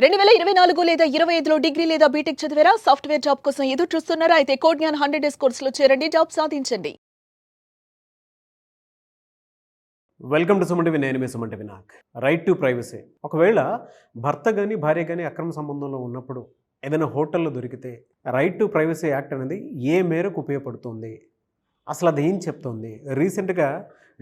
2024 లేదా 25లో డిగ్రీ లేదా బీటెక్ చదివారా? సాఫ్ట్‌వేర్ జాబ్ కోసం ఎదురు చూస్తున్నారా? అయితే కోడ్ జ్ఞాన్ 100 డేస్ కోర్సులో చేరండి, జాబ్ సాధించండి. Welcome to Suman TV. నేను మీ సుమన్ టీవీ. నాకు రైట్ టు ప్రైవసీ. ఒకవేళ భర్త కానీ భార్య కానీ అక్రమ సంబంధంలో ఉన్నప్పుడు ఏదైనా హోటల్లో దొరికితే రైట్ టు ప్రైవసీ యాక్ట్ అనేది ఏ మేరకు ఉపయోగపడుతుంది, అసలు అది ఏం చెప్తుంది? రీసెంట్గా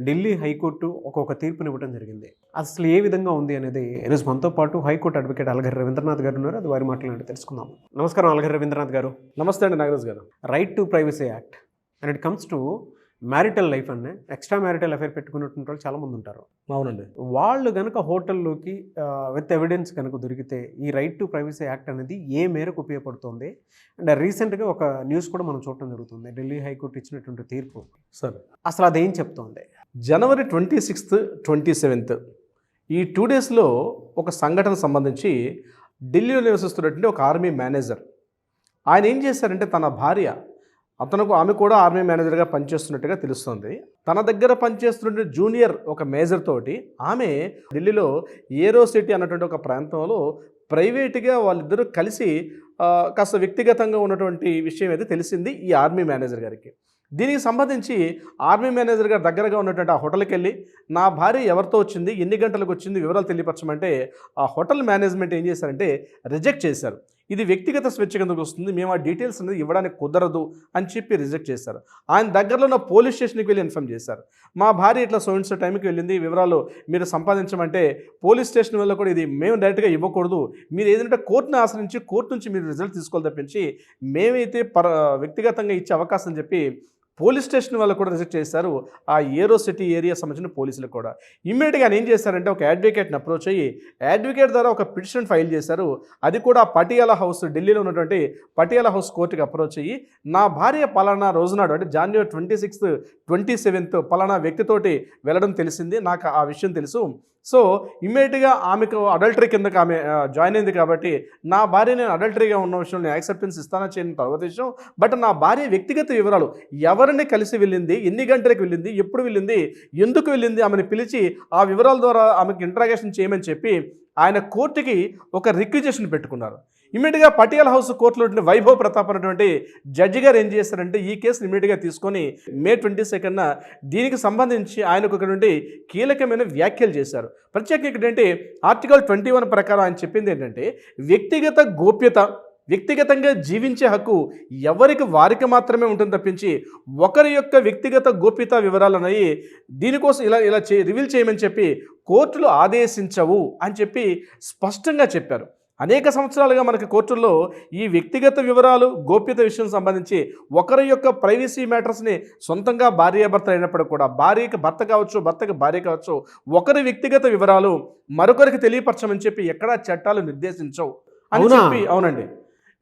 ఢిల్లీ హైకోర్టు ఒక్కొక్క తీర్పుని ఇవ్వడం జరిగింది. అసలు ఏ విధంగా ఉంది అనేది ఈరోజు మనతో పాటు హైకోర్టు అడ్వకేట్ అలగరి రవీంద్రనాథ్ గారు ఉన్నారు. అది వారి మాట్లాడి తెలుసుకుందాం. నమస్కారం అలగరి రవీంద్రనాథ్ గారు. నమస్తే అండి నాగరాజ్ గారు. Right to privacy act and it comes to marital life అనే ఎక్స్ట్రా మ్యారిటల్ అఫైర్ పెట్టుకున్నటువంటి వాళ్ళు చాలామంది ఉంటారు. అవునండి. వాళ్ళు కనుక హోటల్లోకి విత్ ఎవిడెన్స్ కనుక దొరికితే ఈ రైట్ టు ప్రైవసీ యాక్ట్ అనేది ఏ మేరకు ఉపయోగపడుతుంది? అండ్ రీసెంట్గా ఒక న్యూస్ కూడా మనం చూడటం జరుగుతుంది, ఢిల్లీ హైకోర్టు ఇచ్చినటువంటి తీర్పు. సార్, అసలు అదేం చెప్తోంది? జనవరి 26th, 27th ఈ 2 డేస్లో ఒక సంఘటన సంబంధించి ఢిల్లీలో నివసిస్తున్నటువంటి ఒక ఆర్మీ మేనేజర్, ఆయన ఏం చేశారంటే తన భార్య, ఆమె కూడా ఆర్మీ మేనేజర్గా పనిచేస్తున్నట్టుగా తెలుస్తుంది. తన దగ్గర పనిచేస్తున్న జూనియర్ ఒక మేజర్ తోటి ఆమె ఢిల్లీలో ఏరో సిటీ అన్నటువంటి ఒక ప్రాంతంలో ప్రైవేట్గా వాళ్ళిద్దరూ కలిసి కాస్త వ్యక్తిగతంగా ఉన్నటువంటి విషయం అయితే తెలిసింది ఈ ఆర్మీ మేనేజర్ గారికి. దీనికి సంబంధించి ఆర్మీ మేనేజర్ గారి దగ్గరగా ఉన్నటువంటి ఆ హోటల్కి వెళ్ళి నా భార్య ఎవరితో వచ్చింది, ఎన్ని గంటలకు వచ్చింది, వివరాలు తెలియపరచమంటే ఆ హోటల్ మేనేజ్మెంట్ ఏం చేశారంటే రిజెక్ట్ చేశారు. ఇది వ్యక్తిగత స్వేచ్ఛ కిందకు వస్తుంది, మేము ఆ డీటెయిల్స్ అనేది ఇవ్వడానికి కుదరదు అని చెప్పి రిజెక్ట్ చేశారు. ఆయన దగ్గరలో ఉన్న పోలీస్ స్టేషన్కి వెళ్ళి ఇన్ఫార్మ్ చేశారు, మా భార్య ఇట్లా సో టైంకి వెళ్ళింది, వివరాలు మీరు సంపాదించమంటే పోలీస్ స్టేషన్ వల్ల కూడా ఇది మేము డైరెక్ట్గా ఇవ్వకూడదు, మీరు ఏదంటే కోర్టును ఆశ్రయించి కోర్టు నుంచి మీరు రిజల్ట్ తీసుకోవాలి తప్పించి మేమైతే వ్యక్తిగతంగా ఇచ్చే అవకాశం చెప్పి పోలీస్ స్టేషన్ వాళ్ళు కూడా రిజెక్ట్ చేశారు. ఆ ఏరో సిటీ ఏరియా సంబంధించిన పోలీసులు కూడా ఇమ్మీడియట్గా ఏం చేశారంటే ఒక అడ్వకేట్ని అప్రోచ్ అయ్యి అడ్వకేట్ ద్వారా ఒక పిటిషన్ ఫైల్ చేశారు. అది కూడా పటియాలా హౌస్, ఢిల్లీలో ఉన్నటువంటి పటియాలా హౌస్ కోర్టుకి అప్రోచ్ అయ్యి నా భార్య పలానా రోజునాడు అంటే జనవరి 26th, 27th పలానా వ్యక్తితోటి వెళ్ళడం తెలిసింది, నాకు ఆ విషయం తెలుసు. సో ఇమ్మీడియట్గా ఆమెకు అడల్టరీ కిందకి ఆమె జాయిన్ అయింది కాబట్టి నా భార్య నేను అడల్టరీగా ఉన్న విషయంలో నేను యాక్సెప్టెన్స్ ఇస్తానా చేయని తర్వాత విషయం. బట్ నా భార్య వ్యక్తిగత వివరాలు, ఎవరిని కలిసి వెళ్ళింది, ఎన్ని గంటలకు వెళ్ళింది, ఎప్పుడు వెళ్ళింది, ఎందుకు వెళ్ళింది, ఆమెను పిలిచి ఆ వివరాల ద్వారా ఆమెకు ఇంట్రాగేషన్ చేయమని చెప్పి ఆయన కోర్టుకి ఒక రిక్విజేషన్ పెట్టుకున్నారు. ఇమ్మీడియట్గా పటియాలా హౌస్ కోర్టులో వైభవ్ ప్రతాప్ అనేటువంటి జడ్జి గారు ఏం చేశారంటే ఈ కేసును ఇమ్మీడియట్గా తీసుకొని May 22nd దీనికి సంబంధించి ఆయనకు ఒక నుండి కీలకమైన వ్యాఖ్యలు చేశారు. ప్రత్యేకంగా ఏంటంటే ఆర్టికల్ 21 ప్రకారం ఆయన చెప్పింది ఏంటంటే వ్యక్తిగత గోప్యత, వ్యక్తిగతంగా జీవించే హక్కు ఎవరికి వారికి మాత్రమే ఉంటుంది తప్పించి ఒకరి యొక్క వ్యక్తిగత గోప్యత వివరాలు అనేవి దీనికోసం ఇలా రివీల్ చేయమని చెప్పి కోర్టులు ఆదేశించవు అని చెప్పి స్పష్టంగా చెప్పారు. అనేక సంవత్సరాలుగా మనకి కోర్టుల్లో ఈ వ్యక్తిగత వివరాలు, గోప్యత విషయం సంబంధించి ఒకరి యొక్క ప్రైవసీ మ్యాటర్స్ని సొంతంగా భార్యాభర్త అయినప్పుడు కూడా భార్యకి భర్త కావచ్చు, భర్తకి భార్య కావచ్చు, ఒకరి వ్యక్తిగత వివరాలు మరొకరికి తెలియపరచమని చెప్పి ఎక్కడా చట్టాలు నిర్దేశించవు అని చెప్పి. అవునండి,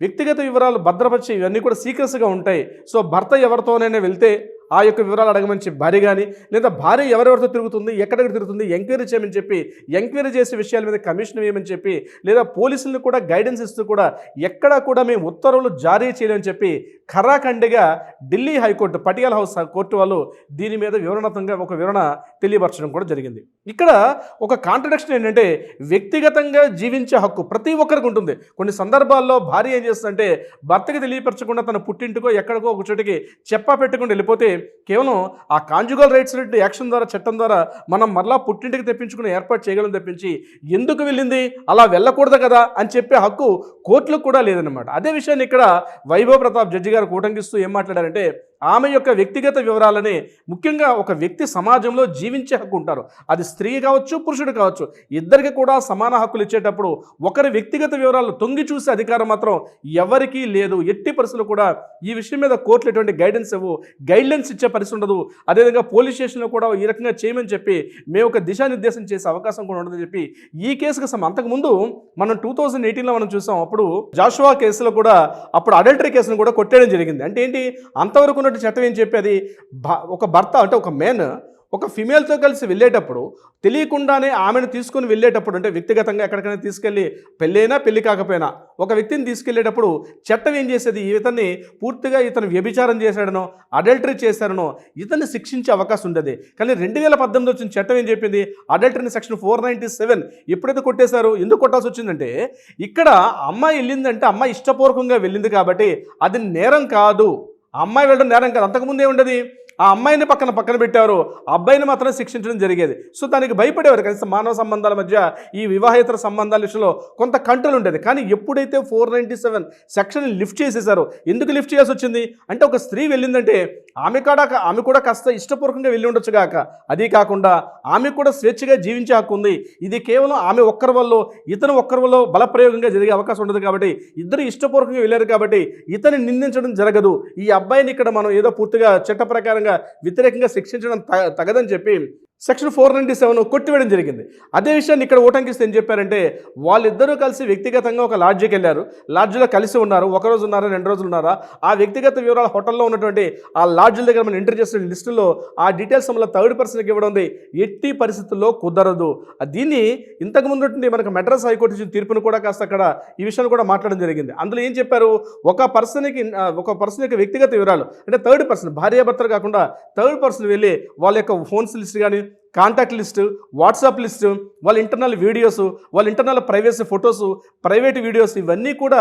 వ్యక్తిగత వివరాలు భద్రపరిచే ఇవన్నీ కూడా సీక్రెట్స్గా ఉంటాయి. సో భర్త ఎవరితోనైనా వెళ్తే ఆ యొక్క వివరాలు అడగమని చెప్పి భార్య కానీ, లేదా భార్య ఎవరెవరితో తిరుగుతుంది, ఎక్కడెక్కడ తిరుగుతుంది ఎంక్వైరీ చేయమని చెప్పి, ఎంక్వైరీ చేసే విషయాల మీద కమిషన్ వేయమని చెప్పి, లేదా పోలీసులను కూడా గైడెన్స్ ఇస్తూ కూడా ఎక్కడా కూడా మేము ఉత్తర్వులు జారీ చేయలేమని చెప్పి ఖరాఖండిగా Delhi high court Patiala house court వాళ్ళు దీని మీద వివరణాత్మకంగా ఒక వివరణ తెలియపరచడం కూడా జరిగింది. ఇక్కడ ఒక కాంట్రడిక్షన్ ఏంటంటే వ్యక్తిగతంగా జీవించే హక్కు ప్రతి ఒక్కరికి ఉంటుంది. కొన్ని సందర్భాల్లో భార్య ఏం చేస్తుందంటే భర్తకి తెలియపరచకుండా తన పుట్టింటికో ఎక్కడికో ఒక చోటికి చెప్పా పెట్టకుండా వెళ్ళిపోతే కేవలం ఆ కాంజుగల్ రైట్స్ యాక్షన్ ద్వారా, చట్టం ద్వారా మనం మరలా పుట్టింటికి తెప్పించుకుని ఏర్పాటు చేయగలం తప్పించి ఎందుకు వెళ్ళింది, అలా వెళ్ళకూడదు కదా అని చెప్పే హక్కు కోర్టులకు కూడా లేదన్నమాట. అదే విషయాన్ని ఇక్కడ వైభవ్ ప్రతాప్ జడ్జి గారు ఉటంకిస్తూ ఏం మాట్లాడారంటే ఆమె యొక్క వ్యక్తిగత వివరాలని, ముఖ్యంగా ఒక వ్యక్తి సమాజంలో జీవించే హక్కు ఉంటారు, అది స్త్రీ కావచ్చు, పురుషుడు కావచ్చు, ఇద్దరికి కూడా సమాన హక్కులు ఇచ్చేటప్పుడు ఒకరి వ్యక్తిగత వివరాలు తొంగి చూసే అధికారం మాత్రం ఎవరికీ లేదు. ఎట్టి పరిస్థితులు కూడా ఈ విషయం మీద కోర్టులు ఎటువంటి గైడెన్స్ గైడ్లైన్స్ ఇచ్చే పరిస్థితి ఉండదు. అదేవిధంగా పోలీస్ స్టేషన్లో కూడా ఈ రకంగా చేయమని చెప్పి మేము ఒక దిశానిర్దేశం చేసే అవకాశం కూడా ఉండదని చెప్పి ఈ కేసుకు అంతకుముందు మనం 2018లో మనం చూసాం. అప్పుడు జాషువా కేసులో కూడా అప్పుడు అడల్టరీ కేసును కూడా కొట్టేయడం జరిగింది. అంటే ఏంటి, అంతవరకు చట్టం ఏం చెప్పేది, ఒక భర్త అంటే ఒక మేన్ ఒక ఫిమేల్తో కలిసి వెళ్ళేటప్పుడు తెలియకుండానే ఆమెను తీసుకొని వెళ్ళేటప్పుడు, అంటే వ్యక్తిగతంగా ఎక్కడికైనా తీసుకెళ్ళి పెళ్ళైనా పెళ్లి కాకపోయినా ఒక వ్యక్తిని తీసుకెళ్లేటప్పుడు చట్టం ఏం చేసేది, ఇతన్ని పూర్తిగా ఇతను వ్యభిచారం చేశాడనో అడల్టరీ చేశాడనో ఇతన్ని శిక్షించే అవకాశం ఉండేది. కానీ 2018 వచ్చిన చట్టం ఏం చెప్పింది, అడల్టరీని సెక్షన్ 497 ఎప్పుడైతే కొట్టేశారు, ఎందుకు కొట్టాల్సి వచ్చిందంటే ఇక్కడ అమ్మాయి వెళ్ళిందంటే అమ్మాయి ఇష్టపూర్వకంగా వెళ్ళింది కాబట్టి అది నేరం కాదు. అమ్మాయి వెళ్ళడం నేరం కాదు. అంతకుముందు ఏముండేది, ఆ అమ్మాయిని పక్కన పెట్టారు, ఆ అబ్బాయిని మాత్రం శిక్షించడం జరిగేది. సో దానికి భయపడేవారు. కనీసం మానవ సంబంధాల మధ్య ఈ వివాహేతర సంబంధాల విషయంలో కొంత కంట్రోల్ ఉండేది. కానీ ఎప్పుడైతే 497 సెక్షన్ లిఫ్ట్ చేసేసారో, ఎందుకు లిఫ్ట్ చేయాల్సి వచ్చింది అంటే ఒక స్త్రీ వెళ్ళిందంటే ఆమె కూడా కాస్త ఇష్టపూర్వకంగా వెళ్ళి ఉండొచ్చు కాక, అది కాకుండా ఆమె కూడా స్వేచ్ఛగా జీవించే హక్కు ఉంది. ఇది కేవలం ఆమె ఒక్కరి వల్ల ఇతను ఒక్కరి వల్ల బలప్రయోగంగా జరిగే అవకాశం ఉండదు కాబట్టి ఇద్దరు ఇష్టపూర్వకంగా వెళ్ళారు కాబట్టి ఇతన్ని నిందించడం జరగదు. ఈ అబ్బాయిని ఇక్కడ మనం ఏదో పూర్తిగా చట్ట ప్రకారంగా వ్యతిరేకంగా శిక్షించడం తగదని చెప్పి సెక్షన్ 497 కొట్టివేయడం జరిగింది. అదే విషయాన్ని ఇక్కడ ఓటంకిస్తే ఏం చెప్పారంటే, వాళ్ళిద్దరూ కలిసి వ్యక్తిగతంగా ఒక లాడ్జికి వెళ్ళారు, లాడ్జిలో కలిసి ఉన్నారు, ఒకరోజు ఉన్నారా 2 రోజులు ఉన్నారా, ఆ వ్యక్తిగత వివరాలు హోటల్లో ఉన్నటువంటి ఆ లాడ్జిల దగ్గర మనం ఎంటర్ చేసిన లిస్టులో ఆ డీటెయిల్స్ మళ్ళీ థర్డ్ పర్సన్కి ఇవ్వడం ఉంది. ఎట్టి పరిస్థితుల్లో కుదరదు. దీన్ని ఇంతకుముందు మనకు మెడ్రాస్ హైకోర్టు ఇచ్చిన తీర్పును కూడా కాస్త అక్కడ ఈ విషయాన్ని కూడా మాట్లాడడం జరిగింది. అందులో ఏం చెప్పారు, ఒక పర్సన్ యొక్క వ్యక్తిగత వివరాలు అంటే థర్డ్ పర్సన్, భార్యాభర్తలు కాకుండా థర్డ్ పర్సన్ వెళ్ళి వాళ్ళ యొక్క ఫోన్స్ లిస్ట్ కానీ, కాంటాక్ట్ లిస్టు, వాట్సాప్ లిస్టు, వాళ్ళ ఇంటర్నల్ వీడియోస్, వాళ్ళ internal privacy photos, private videos, ఇవన్నీ కూడా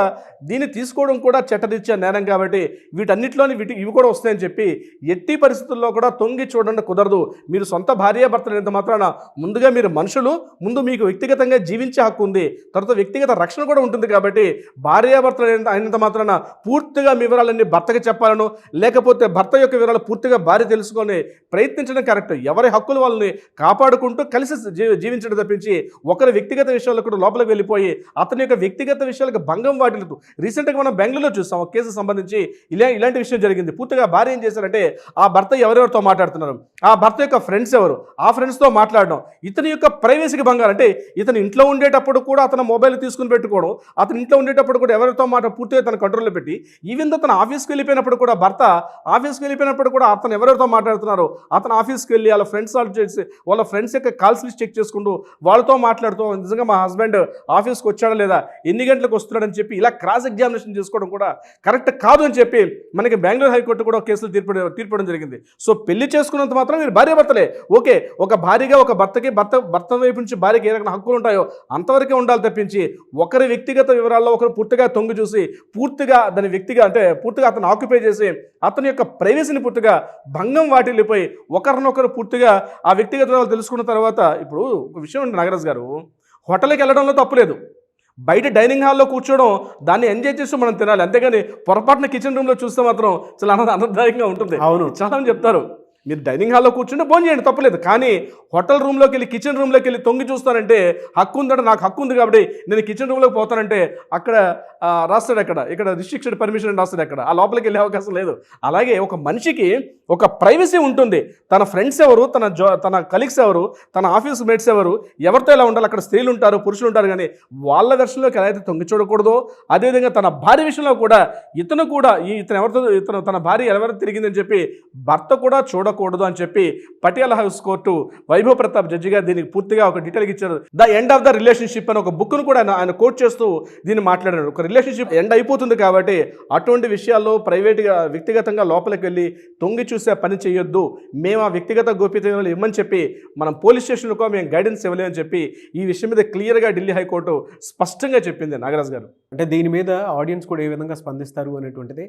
దీన్ని తీసుకోవడం కూడా చట్టరీత్యా నేరం కాబట్టి వీటన్నిటిలోని ఇవి కూడా వస్తాయని చెప్పి ఎట్టి పరిస్థితుల్లో కూడా తొంగి చూడండి కుదరదు. మీరు సొంత భార్యాభర్తలు ఎంత మాత్రాన ముందుగా మీరు మనుషులు, ముందు మీకు వ్యక్తిగతంగా జీవించే హక్కు ఉంది, తర్వాత వ్యక్తిగత రక్షణ కూడా ఉంటుంది కాబట్టి భార్యాభర్తలు అయినంత మాత్రాన పూర్తిగా మీ వివరాలన్నీ భర్తకి చెప్పాలను, లేకపోతే భర్త యొక్క వివరాలు పూర్తిగా భార్య తెలుసుకొని ప్రయత్నించడం కరెక్ట్. ఎవరి హక్కులు వాళ్ళని కాపాడుకుంటూ కలిసి జీవించడం తప్పించి ఒకరి వ్యక్తిగత విషయాలకు కూడా లోపలికి వెళ్ళిపోయి అతని యొక్క వ్యక్తిగత విషయాలకు భంగం వాటిల్లుతూ రీసెంట్గా మనం బెంగళూరులో చూస్తాం. ఒక కేసు సంబంధించి ఇలాంటి విషయం జరిగింది. పూర్తిగా భార్య ఏం చేశారంటే ఆ భర్త ఎవరెవరితో మాట్లాడుతున్నారు, ఆ భర్త యొక్క ఫ్రెండ్స్ ఎవరు, ఆ ఫ్రెండ్స్తో మాట్లాడడం, ఇతని యొక్క ప్రైవసీకి భంగం. అంటే ఇతను ఇంట్లో ఉండేటప్పుడు కూడా అతను మొబైల్ తీసుకుని పెట్టుకోవడం, అతను ఇంట్లో ఉండేటప్పుడు కూడా ఎవరితో పూర్తిగా తన కంట్రోల్లో పెట్టి, ఈవెన్ తన ఆఫీస్కి వెళ్ళిపోయినప్పుడు కూడా భర్త ఆఫీస్కి వెళ్ళిపోయినప్పుడు కూడా అతను ఎవరెవరితో మాట్లాడుతున్నారో అతను ఆఫీస్కి వెళ్ళి వాళ్ళ ఫ్రెండ్స్ చేసి వాళ్ళ ఫ్రెండ్స్ యొక్క కాల్స్ లిస్ట్ చెక్ చేసుకుంటూ వాళ్ళతో మాట్లాడుతూ నిజంగా మా హస్బెండ్ ఆఫీస్కి వచ్చాడా లేదా, ఎన్ని గంటలకు వస్తున్నాడని చెప్పి ఇలా క్రాస్ ఎగ్జామినేషన్ చేసుకోవడం కూడా కరెక్ట్ కాదు అని చెప్పి మనకి బెంగళూరు హైకోర్టు కూడా కేసులు తీర్పడం జరిగింది. సో పెళ్లి చేసుకున్నంత మాత్రం మీరు భార్యాభర్తలే, ఓకే, ఒక భార్యగా ఒక భర్త వైపు నుంచి భార్యకి ఏ రకమైన హక్కులు ఉంటాయో అంతవరకే ఉండాలి తప్పించి ఒకరి వ్యక్తిగత వివరాల్లో ఒకరు పూర్తిగా తొంగి చూసి పూర్తిగా దాని పూర్తిగా అతను ఆక్యుపై చేసి అతని యొక్క ప్రైవసీని పూర్తిగా భంగం వాటిల్లిపోయి ఒకరినొకరు పూర్తిగా ఆ వ్యక్తిగత తెలుసుకున్న తర్వాత, ఇప్పుడు ఒక విషయం ఉంది నాగరాజు గారు, హోటల్కి వెళ్ళడంలో తప్పులేదు, బయట డైనింగ్ హాల్లో కూర్చోవడం దాన్ని ఎంజాయ్ చేస్తూ మనం తినాలి, అంతేగాని పొరపాటున కిచెన్ రూమ్లో చూస్తే మాత్రం చాలా ఆనందదాయకంగా ఉంటుంది. అవును, చాలా మంది చెప్తారు మీరు డైనింగ్ హాల్లో కూర్చుంటే భోజనం చేయండి తప్పలేదు, కానీ హోటల్ రూమ్లోకి వెళ్ళి కిచెన్ రూమ్లోకి వెళ్ళి తొంగి చూస్తానంటే హక్కు ఉందంటే నాకు హక్కు ఉంది కాబట్టి నేను కిచెన్ రూమ్లోకి పోతానంటే అక్కడ రాస్తాడు, ఇక్కడ రిస్ట్రిక్టెడ్ పర్మిషన్ రాస్తాడు, అక్కడ ఆ లోపలికి వెళ్ళే అవకాశం లేదు. అలాగే ఒక మనిషికి ఒక ప్రైవసీ ఉంటుంది. తన ఫ్రెండ్స్ ఎవరు, తన కలీగ్స్ ఎవరు, తన ఆఫీస్ మేట్స్ ఎవరు, ఎవరితో ఎలా ఉండాలి, అక్కడ స్త్రీలు ఉంటారు పురుషులు ఉంటారు, కానీ వాళ్ళ దర్శనంలోకి ఎలా అయితే తొంగి చూడకూడదో అదేవిధంగా తన భార్య విషయంలో కూడా ఇతను తన భార్య ఎవరితో తిరిగిందని చెప్పి భర్త కూడా చూడకూడదు అని చెప్పి Patiala house court Vaibhav Pratap judge గారు దీనికి పూర్తిగా ఒక డీటెయిల్గా ఇచ్చారు. The end of the relationship అని ఒక బుక్ను కూడా ఆయన కోట్ చేస్తూ దీన్ని మాట్లాడారు. ఒక రిలేషన్షిప్ ఎండ్ అయిపోతుంది కాబట్టి అటువంటి విషయాల్లో ప్రైవేట్గా వ్యక్తిగతంగా లోపలికి వెళ్ళి తొంగి చూసే పని చేయొద్దు, మేము ఆ వ్యక్తిగత గోప్యతలు ఇవ్వమని చెప్పి మనం పోలీస్ స్టేషన్లో మేము గైడెన్స్ ఇవ్వలేమని చెప్పి ఈ విషయం మీద క్లియర్గా ఢిల్లీ హైకోర్టు స్పష్టంగా చెప్పింది. నాగరాజ్ గారు, అంటే దీని మీద ఆడియన్స్ కూడా ఏ విధంగా స్పందిస్తారు అనేటువంటిది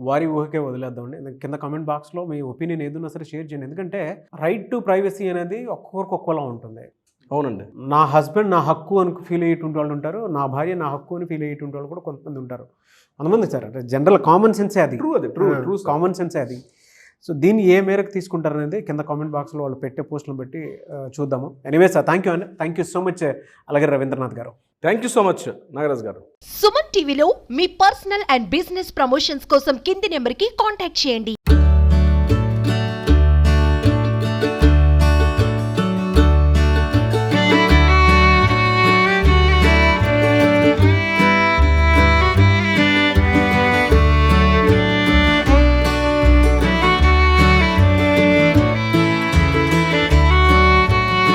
వారి ఊహకే వదిలేద్దామండి. కింద కామెంట్ బాక్స్లో మీ ఒపీనియన్ ఏదైనా సరే షేర్ చేయండి. ఎందుకంటే రైట్ టు ప్రైవసీ అనేది ఒక్కొక్కరికి ఒక్కోలా ఉంటుంది. అవునండి, నా హస్బెండ్ నా హక్కు అని ఫీల్ అయ్యేటువంటి వాళ్ళు ఉంటారు, నా భార్య నా హక్కు అని ఫీల్ అయ్యేటువంటి వాళ్ళు కూడా కొంతమంది ఉంటారు. కొంతమంది సార్ అంటే జనరల్ కామన్ సెన్సే అది, ట్రూ కామన్ సెన్సే అది. సో దీన్ని ఏ మేరకు తీసుకుంటారనేది కింద కామెంట్ బాక్స్లో వాళ్ళు పెట్టే పోస్టులను బట్టి చూద్దాము. Anyway sir, thank you so much అలాగే రవీంద్రనాథ్ గారు. Thank you so much Nagaraj గారు. సుమన్ టీవీలో మీ పర్సనల్ అండ్ బిజినెస్ ప్రమోషన్స్ కోసం కింది నెంబర్కి కాంటాక్ట్ చేయండి.